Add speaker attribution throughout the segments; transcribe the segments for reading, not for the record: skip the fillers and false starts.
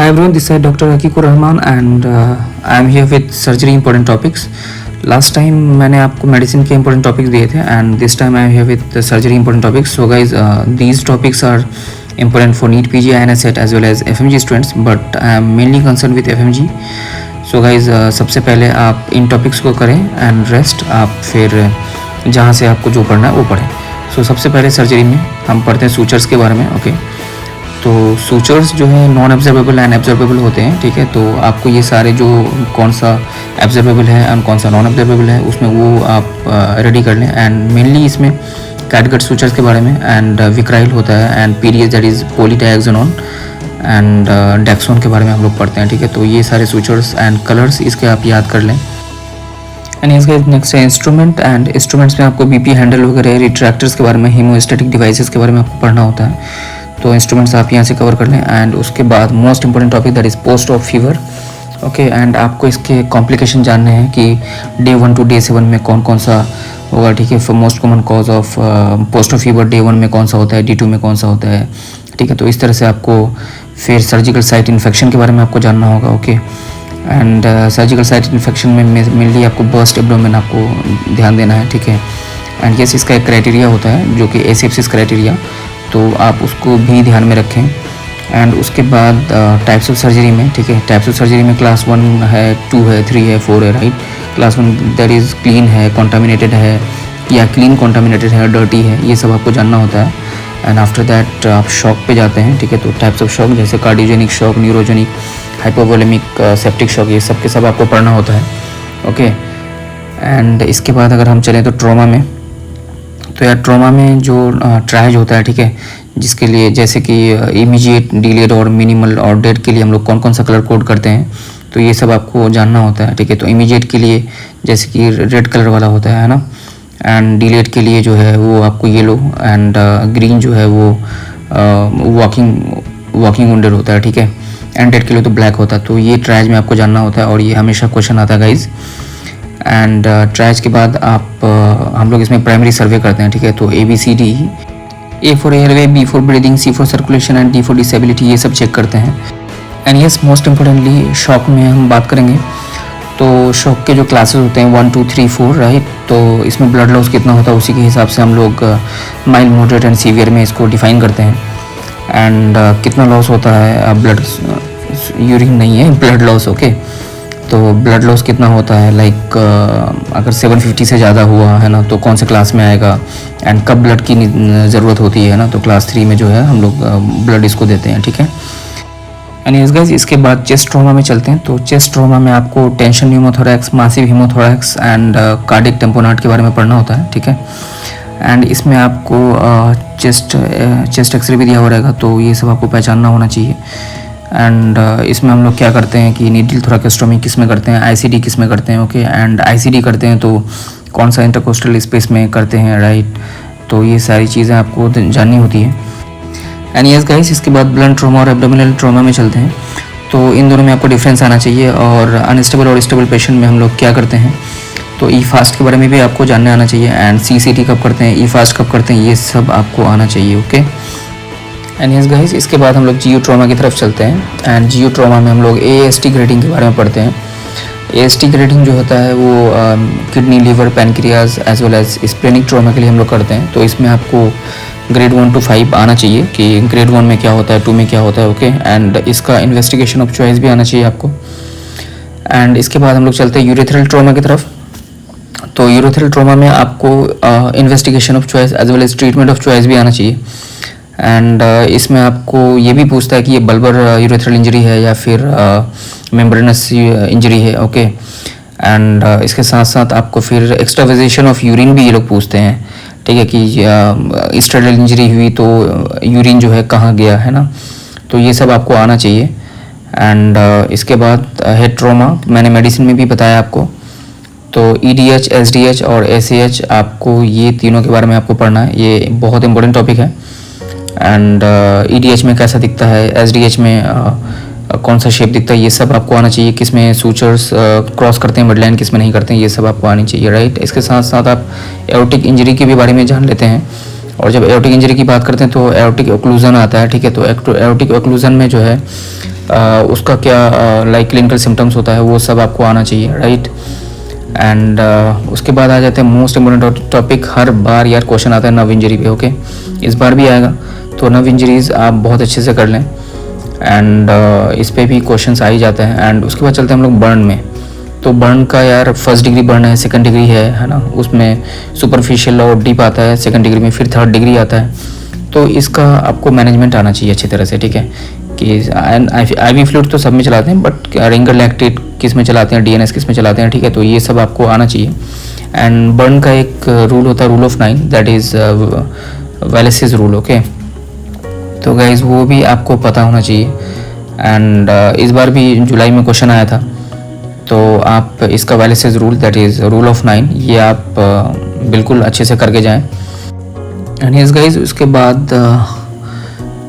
Speaker 1: Hi everyone, this is Dr. Aqiqur Rahman and I am here with surgery important topics. Last time मैंने आपको medicine के important topics दिए थे and this time I am here with the surgery important topics. So guys, these topics are important for NEET PG, INSET as well as FMG students, but I am mainly concerned with FMG. So guys, सबसे पहले आप इन topics को करें and rest आप फिर जहाँ से आपको जो पढ़ना है वो पढ़ें. सो सबसे पहले सर्जरी में हम पढ़ते हैं सूचर्स के बारे में. ओके, तो सूचर्स जो है नॉन एब्जॉर्बेबल एंड एब्जॉर्बेबल होते हैं. ठीक है, तो आपको ये सारे जो कौन सा एब्जॉर्बेबल है एंड कौन सा नॉन एब्जॉर्बेबल है उसमें वो आप रेडी कर लें. एंड मेनली इसमें कैटगट सूचर्स के बारे में एंड विक्राइल होता है एंड पीरियस दैट इज़ पॉलीडायग्जोनॉन एंड डेक्सोन के बारे में हम लोग पढ़ते हैं. ठीक है, तो ये सारे सूचर्स एंड कलर्स इसके आप याद कर लें. एंड इसके नेक्स्ट है इंस्ट्रूमेंट. एंड इंस्ट्रूमेंट्स में आपको बीपी हैंडल वगैरह रिट्रैक्टर्स के बारे में हीमोस्टैटिक डिवाइसेस के बारे में आपको पढ़ना होता है. तो इंस्ट्रूमेंट्स आप यहाँ से कवर कर लें. एंड उसके बाद most important topic that is post of fever. Okay, and आपको इसके कॉम्प्लिकेशन जानने हैं कि डे 1 to डे 7 में कौन कौन सा होगा. ठीक है, for most common cause of post of fever day 1 में कौन सा होता है, D2 में कौन सा होता है. ठीक है, तो इस तरह से आपको फिर सर्जिकल साइट इन्फेक्शन के बारे में आपको जानना होगा. Okay, and surgical site infection में मेनली आपको बर्स्ट एब्डोमेन आपको ध्यान देना है. ठीक है, एंड यस इसका एक क्राइटेरिया होता है जो कि एसेप्सिस क्राइटेरिया, तो आप उसको भी ध्यान में रखें. एंड उसके बाद टाइप्स ऑफ सर्जरी में, ठीक है, टाइप्स ऑफ सर्जरी में क्लास 1 है, 2 है, 3 है, 4 है. Right, class 1 that is clean है, कॉन्टामिनेटेड है, या क्लीन कॉन्टामिनेटेड है, डर्टी है, ये सब आपको जानना होता है. एंड आफ्टर दैट आप शॉक पे जाते हैं. ठीक है, तो टाइप्स ऑफ शॉक जैसे cardiogenic shock, neurogenic, hypovolemic, septic shock, ये सब के सब आपको पढ़ना होता है. ओके, एंड इसके बाद अगर हम चलें तो ट्रॉमा में, तो यार ट्रॉमा में जो ट्रायज होता है, ठीक है, जिसके लिए जैसे कि इमीडिएट, डिलेड और मिनिमल और डेड के लिए हम लोग कौन कौन सा कलर कोड करते हैं, तो ये सब आपको जानना होता है. ठीक है, तो इमीडिएट के लिए जैसे कि रेड कलर वाला होता है ना, एंड डिलेड के लिए जो है वो आपको येलो, एंड ग्रीन जो है वो वॉकिंग वुंडेड होता है. ठीक है, एंड डेड के लिए तो ब्लैक होता है. तो ये ट्रायज में आपको जानना होता है और ये हमेशा क्वेश्चन आता है गाइज. एंड ट्रायज के बाद आप हम लोग इसमें प्राइमरी सर्वे करते हैं. ठीक है, तो ABCD, A for airway, B for breathing, C for circulation and D for disability, ये सब चेक करते हैं. And yes most importantly shock में हम बात करेंगे. तो शॉक के जो क्लासेस होते हैं 1 2 3 4, राइट, तो इसमें ब्लड लॉस कितना होता है उसी के हिसाब से हम लोग माइल्ड, मॉडरेट एंड सीवियर में इसको डिफाइन करते हैं. एंड कितना लॉस होता है ब्लड, यूरिन नहीं है, ब्लड लॉस. ओके, तो ब्लड लॉस कितना होता है, लाइक अगर 750 से ज़्यादा हुआ है ना तो कौन से क्लास में आएगा, एंड कब ब्लड की ज़रूरत होती है ना, तो क्लास 3 में जो है हम लोग ब्लड इसको देते हैं. ठीक है, एंड यस गाइस इसके बाद चेस्ट ट्रॉमा में चलते हैं. तो चेस्ट ट्रॉमा में आपको tension pneumothorax, massive haemothorax and cardiac tamponade के बारे में पढ़ना होता है. ठीक है, एंड इसमें आपको चेस्ट एक्सरे भी दिया हो रहेगा, तो ये सब आपको पहचानना होना चाहिए. एंड इसमें हम लोग क्या करते हैं कि नीडल थोरैकेस्टोमी किस में करते हैं, ICD किस में करते हैं. ओके, एंड ICD करते हैं तो कौन सा इंटरकोस्टल स्पेस में करते हैं. राइट, तो ये सारी चीज़ें आपको जाननी होती है. एंड यस गाइस इसके बाद ब्लंट ट्रॉमा और एब्डोमिनल ट्रॉमा में चलते हैं. तो इन दोनों में आपको डिफरेंस आना चाहिए. और अनस्टेबल और स्टेबल पेशेंट में हम लोग क्या करते हैं, तो E-फास्ट के बारे में भी आपको जानने आना चाहिए. एंड CCT कब करते हैं, E-फास्ट कब करते हैं, ये सब आपको आना चाहिए. ओके, एंड यस गाइस इसके बाद हम लोग GU ट्रॉमा की तरफ चलते हैं. एंड GU ट्रॉमा में हम लोग AST ग्रेडिंग के बारे में पढ़ते हैं. AST ग्रेडिंग जो होता है वो kidney, liver, pancreas as well as splenic trauma के लिए हम लोग करते हैं. तो इसमें आपको ग्रेड 1 to 5 आना चाहिए कि ग्रेड 1 में क्या होता है, 2 में क्या होता है. ओके, एंड इसका इन्वेस्टिगेशन ऑफ चॉइस भी आना चाहिए आपको. एंड इसके बाद हम लोग चलते हैं यूरेथ्रल ट्रॉमा की तरफ. तो यूरेथ्रल ट्रॉमा में आपको investigation of choice as well as treatment of choice भी आना चाहिए. एंड इसमें आपको ये भी पूछता है कि ये बल्बर यूरेथ्रल इंजरी है या फिर मेम्ब्रेनस इंजरी है. ओके, एंड इसके साथ साथ आपको फिर एक्स्ट्रावेजेशन ऑफ यूरिन भी ये लोग पूछते हैं. ठीक है, कि स्ट्रेडल इंजरी हुई तो यूरिन जो है कहाँ गया है ना, तो ये सब आपको आना चाहिए. एंड इसके बाद हेड ट्रॉमा मैंने मेडिसिन में भी बताया आपको. तो EDH, SDH और SAH आपको ये तीनों के बारे में आपको पढ़ना है. ये बहुत इंपॉर्टेंट टॉपिक है. एंड EDH में कैसा दिखता है, SDH में कौन सा शेप दिखता है, ये सब आपको आना चाहिए. किस में सूचर्स क्रॉस करते हैं मिडलाइन, किस में नहीं करते हैं, ये सब आपको आनी चाहिए. राइट, इसके साथ साथ आप एओर्टिक इंजरी के भी बारे में जान लेते हैं. और जब एओर्टिक इंजरी की बात करते हैं तो एओर्टिक ओक्लूजन आता है. ठीक है, तो एओर्टिक ओक्लूजन में जो है उसका क्या लाइक क्लिनिकल सिम्टम्स होता है, वो सब आपको आना चाहिए, राइट। एंड उसके बाद आ जाते हैं मोस्ट इम्पोर्टेंट टॉपिक, हर बार यार क्वेश्चन आता है नर्व इंजरी पे, ओके। इस बार भी आएगा, तो नर्व इंजरीज आप बहुत अच्छे से कर लें। एंड इस पे भी क्वेश्चंस आ ही जाते हैं। एंड उसके बाद चलते हैं हम लोग बर्न में। तो बर्न का यार फर्स्ट डिग्री बर्न है, सेकंड डिग्री है ना, उसमें सुपरफिशियल और डीप आता है सेकंड डिग्री में, फिर थर्ड डिग्री आता है। तो इसका आपको मैनेजमेंट आना चाहिए अच्छी तरह से, ठीक है। कि IV फ्लूइड तो सब में चलाते हैं, बट रिंगर लैक्टेट किस में चलाते हैं, DNS किस में चलाते हैं, ठीक है। तो ये सब आपको आना चाहिए। एंड बर्न का एक रूल होता है, rule of 9, that is Wallace's rule, okay. तो गाइज वो भी आपको पता होना चाहिए। एंड इस बार भी जुलाई में क्वेश्चन आया था, तो आप इसका Wallace's rule, that is rule of 9, ये आप बिल्कुल अच्छे से करके जाएं। एंड यस गाइज, उसके बाद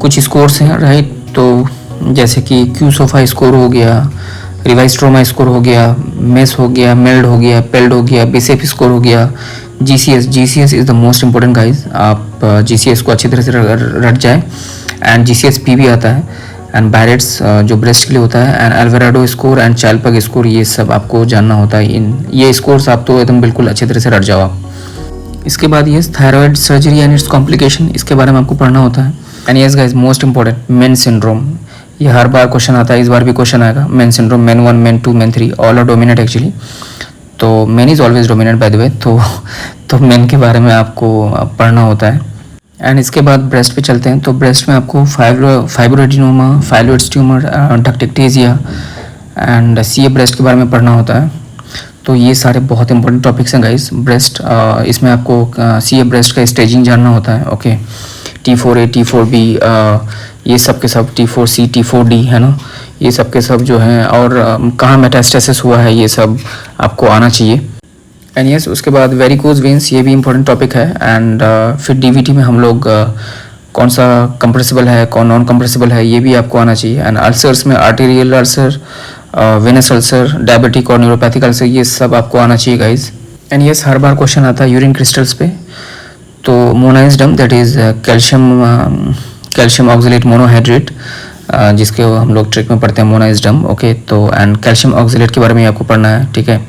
Speaker 1: कुछ स्कोर्स हैं, राइट। तो जैसे कि क्यू सोफा स्कोर हो गया, रिवाइज ट्रोमा स्कोर हो गया, मेस हो गया, मेल्ड हो गया, पेल्ड हो गया, BCF स्कोर हो गया, GCS is the most important guys. आप GCS को अच्छी तरह से रट जाए। एंड GCS-P भी आता है। एंड बैरेट्स जो ब्रेस्ट के लिए होता है, एंड अल्वेराडो स्कोर एंड चाइल्डपग स्कोर, ये सब आपको जानना होता है। इन ये स्कोर्स आप तो एकदम बिल्कुल अच्छी तरह से रट जाओ आप। इसके बाद ये thyroid surgery and it's complication, इसके बारे में आपको पढ़ना होता है। And yes guys, most important main syndrome, ये हर बार क्वेश्चन आता है, इस बार भी क्वेश्चन आएगा। MEN syndrome, MEN 1, MEN 2, MEN 3 all are dominant actually. तो MEN is always dominant by the way. तो मेन के बारे में आपको पढ़ना होता है। एंड इसके बाद ब्रेस्ट पे चलते हैं। तो ब्रेस्ट में आपको fibroadenoma, fibroids tumour, duct ectasia and CA breast के बारे में पढ़ना होता है। तो ये सारे बहुत इंपॉर्टेंट टॉपिक्स हैं गाइस। ब्रेस्ट, इसमें आपको CA ब्रेस्ट का स्टेजिंग जानना होता है, ओके। T4A, T4B, ये सब के सब, T4C, T4D, है ना, ये सब के सब जो हैं, और कहाँ मेटास्टेसिस हुआ है, ये सब आपको आना चाहिए। एंड यस, उसके बाद वेरिकोज वेंस, ये भी इंपॉर्टेंट टॉपिक है। एंड फिर DVT में हम लोग कौन सा कंप्रेसिबल है, कौन नॉन कंप्रेसिबल है, ये भी आपको आना चाहिए। एंड अल्सर्स में arterial ulcer, venous ulcer, diabetic और न्यूरोपैथिक अल्सर, ये सब आपको आना चाहिए गाइज। एंड यस, हर बार क्वेश्चन आता है यूरिन क्रिस्टल्स पे। तो मोनाइज्डम, that is calcium oxalate monohydrate, जिसके हम लोग ट्रिक में पढ़ते हैं मोनाइज्डम, ओके। तो एंड कैल्शियम ऑक्सलेट के बारे में आपको पढ़ना है, ठीक है।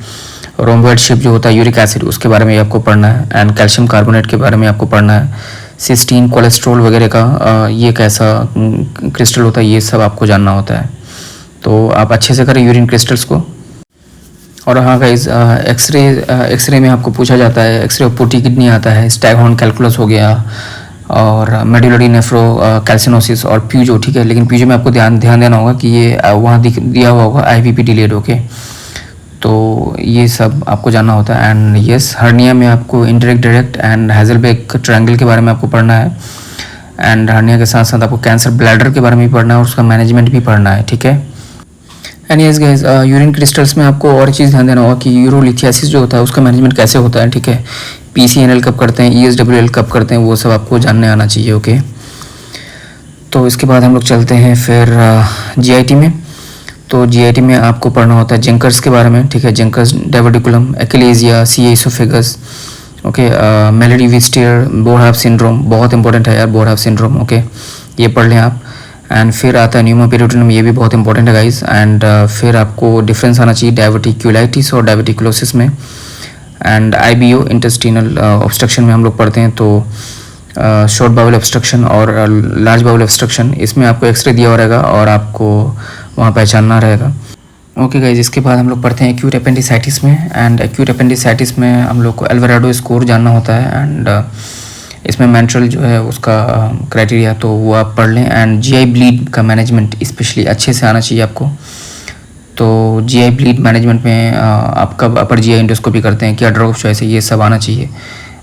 Speaker 1: रोम्बोइड शिप जो होता है यूरिक एसिड, उसके बारे में आपको पढ़ना है। एंड कैल्शियम कार्बोनेट के बारे में आपको पढ़ना है। सिस्टीन, कोलेस्ट्रॉल वगैरह का ये कैसा क्रिस्टल होता है, ये सब आपको जानना होता है। तो आप अच्छे से करें यूरिन क्रिस्टल्स को। और हाँ गाइज, एक्सरे में आपको पूछा जाता है, एक्सरे ऑफ पुटी किडनी आता है, स्टैगहॉर्न कैलकुलस हो गया, और मेडुलरी नेफ्रो कैल्सिनोसिस और प्यूजो, ठीक है। लेकिन प्यूजो में आपको ध्यान देना होगा कि ये वहाँ दिया हुआ होगा IVP डिलेड, ओके। तो ये सब आपको जानना होता है। एंड यस, हर्निया में आपको इंडायरेक्ट, डायरेक्ट एंड हेज़लबेग ट्रायंगल के बारे में आपको पढ़ना है। एंड हर्निया के साथ साथ आपको कैंसर ब्लैडर के बारे में भी पढ़ना है, और उसका मैनेजमेंट भी पढ़ना है, ठीक है। And yes guys, urine crystals में आपको और चीज़ ध्यान देना होगा कि यूरोलिथियासिस जो होता है उसका मैनेजमेंट कैसे होता है, ठीक है। PCNL कब करते हैं, ESWL कब करते हैं, वो सब आपको जानने आना चाहिए, ओके। तो इसके बाद हम लोग चलते हैं फिर GIT में। तो GIT में आपको पढ़ना होता है जेंकर्स के बारे में, ठीक है। Zenker's diverticulum, achalasia, CA oesophagus, okay. Mallory विस्टियर, बोरहाफ सिंड्रोम, बहुत इंपॉर्टेंट है यार बोरहाफ सिंड्रोम, ओके। ये पढ़ लें आप। एंड फिर आता है न्यूमोपेरिटोनियम, ये भी बहुत इंपॉर्टेंट है गाइस। एंड फिर आपको डिफरेंस आना चाहिए डायवर्टिक्यूलाइटिस और डायवर्टिकुलोसिस में। एंड IBO, इंटेस्टिनल ऑब्स्ट्रक्शन में हम लोग पढ़ते हैं। तो शॉर्ट बाउल ऑब्स्ट्रक्शन और लार्ज बाउल ऑब्स्ट्रक्शन, इसमें आपको एक्सरे दिया हुआ रहेगा और आपको वहाँ पहचानना रहेगा, ओके गाइज। इसके बाद हम लोग पढ़ते हैं एक्यूट अपेंडिसाइटिस में। एंड एक्यूट अपेंडिसाइटिस में हम लोग को अल्वेराडो स्कोर जानना होता है। एंड इसमें मेंट्रल जो है उसका क्राइटेरिया, तो वो आप पढ़ लें। एंड GI ब्लीड का मैनेजमेंट स्पेशली अच्छे से आना चाहिए आपको। तो GI ब्लीड मैनेजमेंट में आप कब अपर GI एंडोस्कोपी करते हैं, क्या ड्रग ऑफ चॉइस है, ये सब आना चाहिए।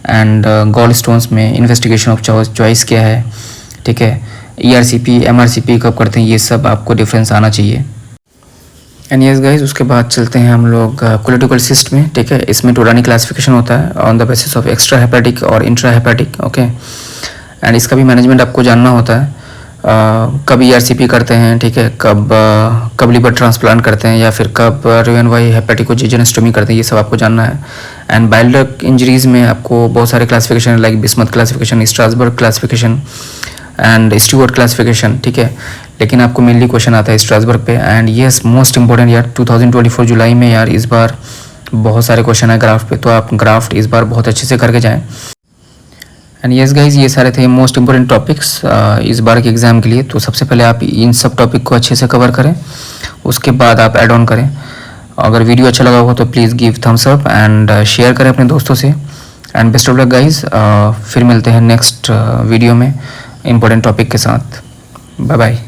Speaker 1: एंड गॉल स्टोन्स में इन्वेस्टिगेशन ऑफ चॉइस क्या है, ठीक है। ERCP, MRCP कब करते हैं, ये सब आपको डिफरेंस आना चाहिए। एंड यस गाइज, उसके बाद चलते हैं हम लोग कोलेटिकल सिस्ट में, ठीक है। इसमें टोरानी क्लासिफिकेशन होता है on the basis of extra hepatic और इंट्रा हेपेटिक, ओके। एंड इसका भी मैनेजमेंट आपको जानना होता है। कब ERCP करते हैं, ठीक है, कब लिवर ट्रांसप्लांट करते हैं, या फिर कब रोएनवाई हेपेटिकोजेनेस्टोमी करते हैं, ये सब आपको जानना है। एंड बाइल डक्ट इंजरीज में आपको बहुत सारे classification like bismuth classification, Strasbourg classification and Stewart classification, ठीक है। लेकिन आपको मेनली क्वेश्चन आता है स्ट्रासबर्ग पे। एंड येस मोस्ट इंपॉर्टेंट यार 2024 जुलाई में यार इस बार बहुत सारे क्वेश्चन है ग्राफ्ट पे, तो आप ग्राफ्ट इस बार बहुत अच्छे से करके जाएँ। एंड यस गाइज ये सारे थे मोस्ट इंपॉर्टेंट टॉपिक्स इस बार के एग्ज़ाम के लिए। तो सबसे पहले आप इन सब टॉपिक को अच्छे से कवर करें, उसके बाद आप ऐड ऑन करें। अगर वीडियो अच्छा लगा हो तो please give thumbs up and share करें अपने दोस्तों से। And best of luck guys, फिर मिलते हैं नेक्स्ट वीडियो में इंपॉर्टेंट टॉपिक के साथ। Bye bye.